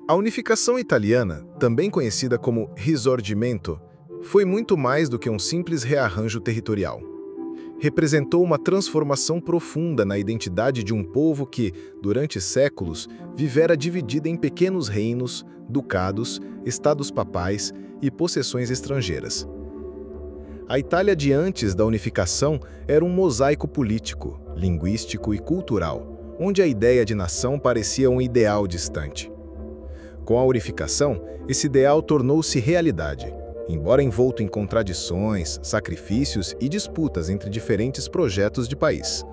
A unificação italiana, também conhecida como Risorgimento, foi muito mais do que um simples rearranjo territorial. Representou uma transformação profunda na identidade de um povo que, durante séculos, vivera dividida em pequenos reinos, ducados, estados papais e possessões estrangeiras. A Itália de antes da unificação era um mosaico político, linguístico e cultural, onde a ideia de nação parecia um ideal distante. Com a unificação, esse ideal tornou-se realidade, embora envolto em contradições, sacrifícios e disputas entre diferentes projetos de país.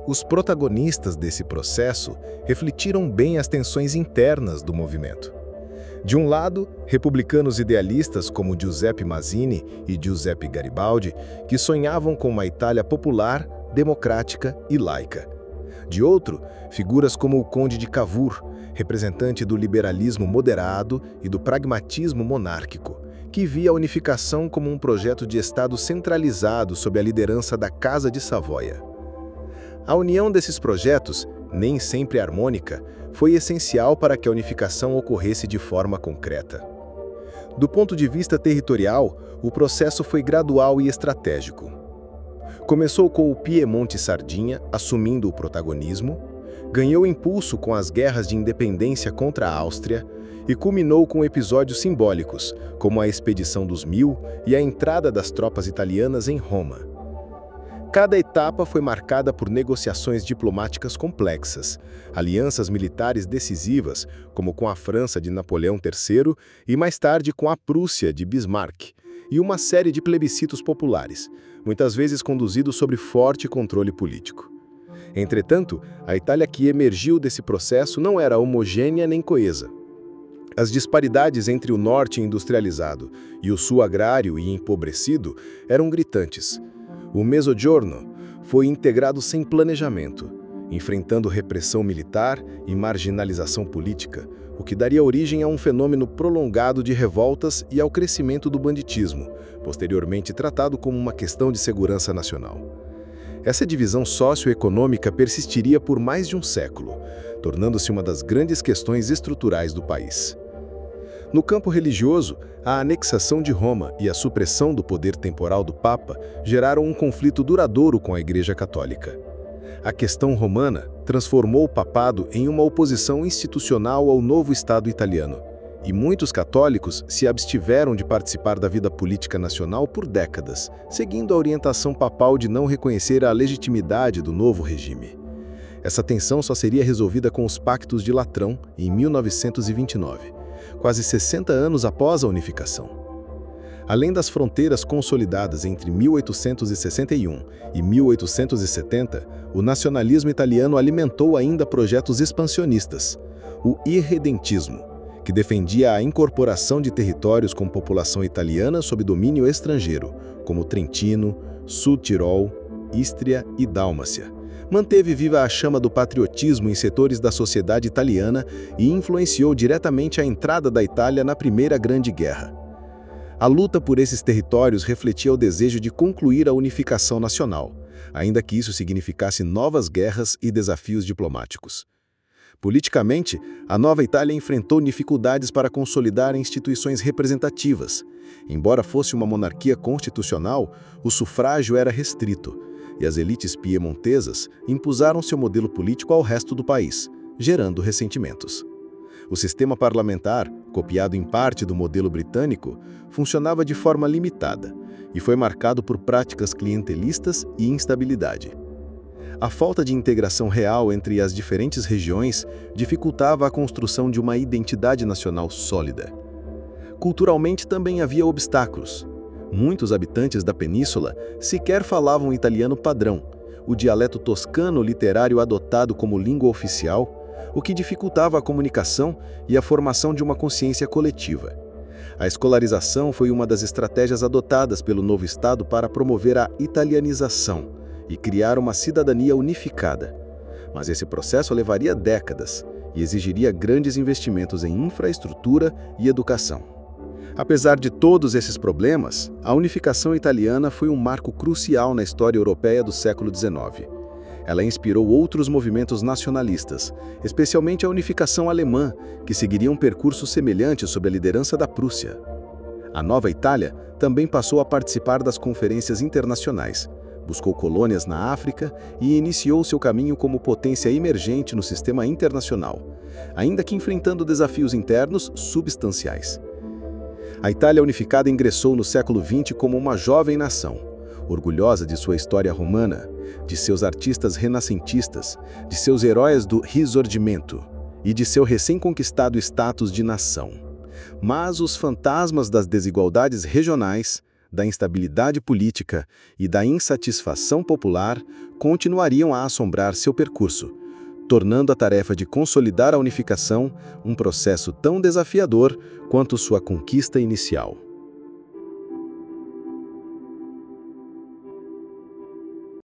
Os protagonistas desse processo refletiram bem as tensões internas do movimento. De um lado, republicanos idealistas como Giuseppe Mazzini e Giuseppe Garibaldi, que sonhavam com uma Itália popular, democrática e laica. De outro, figuras como o Conde de Cavour, representante do liberalismo moderado e do pragmatismo monárquico, que via a unificação como um projeto de Estado centralizado sob a liderança da Casa de Savoia. A união desses projetos, nem sempre harmônica, foi essencial para que a unificação ocorresse de forma concreta. Do ponto de vista territorial, o processo foi gradual e estratégico. Começou com o Piemonte-Sardinha assumindo o protagonismo, ganhou impulso com as guerras de independência contra a Áustria e culminou com episódios simbólicos, como a Expedição dos Mil e a entrada das tropas italianas em Roma. Cada etapa foi marcada por negociações diplomáticas complexas, alianças militares decisivas, como com a França de Napoleão III e mais tarde com a Prússia de Bismarck, e uma série de plebiscitos populares, muitas vezes conduzidos sob forte controle político. Entretanto, a Itália que emergiu desse processo não era homogênea nem coesa. As disparidades entre o norte industrializado e o sul agrário e empobrecido eram gritantes. O Mezzogiorno foi integrado sem planejamento, enfrentando repressão militar e marginalização política, o que daria origem a um fenômeno prolongado de revoltas e ao crescimento do banditismo, posteriormente tratado como uma questão de segurança nacional. Essa divisão socioeconômica persistiria por mais de um século, tornando-se uma das grandes questões estruturais do país. No campo religioso, a anexação de Roma e a supressão do poder temporal do Papa geraram um conflito duradouro com a Igreja Católica. A questão romana transformou o papado em uma oposição institucional ao novo Estado italiano, e muitos católicos se abstiveram de participar da vida política nacional por décadas, seguindo a orientação papal de não reconhecer a legitimidade do novo regime. Essa tensão só seria resolvida com os Pactos de Latrão, em 1929, quase 60 anos após a unificação. Além das fronteiras consolidadas entre 1861 e 1870, o nacionalismo italiano alimentou ainda projetos expansionistas, o irredentismo, que defendia a incorporação de territórios com população italiana sob domínio estrangeiro, como Trentino, Sul-Tirol, Ístria e Dálmácia. Manteve viva a chama do patriotismo em setores da sociedade italiana e influenciou diretamente a entrada da Itália na Primeira Grande Guerra. A luta por esses territórios refletia o desejo de concluir a unificação nacional, ainda que isso significasse novas guerras e desafios diplomáticos. Politicamente, a nova Itália enfrentou dificuldades para consolidar instituições representativas. Embora fosse uma monarquia constitucional, o sufrágio era restrito, e as elites piemontesas impuseram seu modelo político ao resto do país, gerando ressentimentos. O sistema parlamentar, copiado em parte do modelo britânico, funcionava de forma limitada e foi marcado por práticas clientelistas e instabilidade. A falta de integração real entre as diferentes regiões dificultava a construção de uma identidade nacional sólida. Culturalmente também havia obstáculos. Muitos habitantes da península sequer falavam italiano padrão, o dialeto toscano literário adotado como língua oficial, o que dificultava a comunicação e a formação de uma consciência coletiva. A escolarização foi uma das estratégias adotadas pelo novo Estado para promover a italianização e criar uma cidadania unificada. Mas esse processo levaria décadas e exigiria grandes investimentos em infraestrutura e educação. Apesar de todos esses problemas, a unificação italiana foi um marco crucial na história europeia do século XIX. Ela inspirou outros movimentos nacionalistas, especialmente a unificação alemã, que seguiria um percurso semelhante sob a liderança da Prússia. A Nova Itália também passou a participar das conferências internacionais, buscou colônias na África e iniciou seu caminho como potência emergente no sistema internacional, ainda que enfrentando desafios internos substanciais. A Itália unificada ingressou no século XX como uma jovem nação, orgulhosa de sua história romana, de seus artistas renascentistas, de seus heróis do Risorgimento e de seu recém-conquistado status de nação. Mas os fantasmas das desigualdades regionais, da instabilidade política e da insatisfação popular continuariam a assombrar seu percurso, tornando a tarefa de consolidar a unificação um processo tão desafiador quanto sua conquista inicial.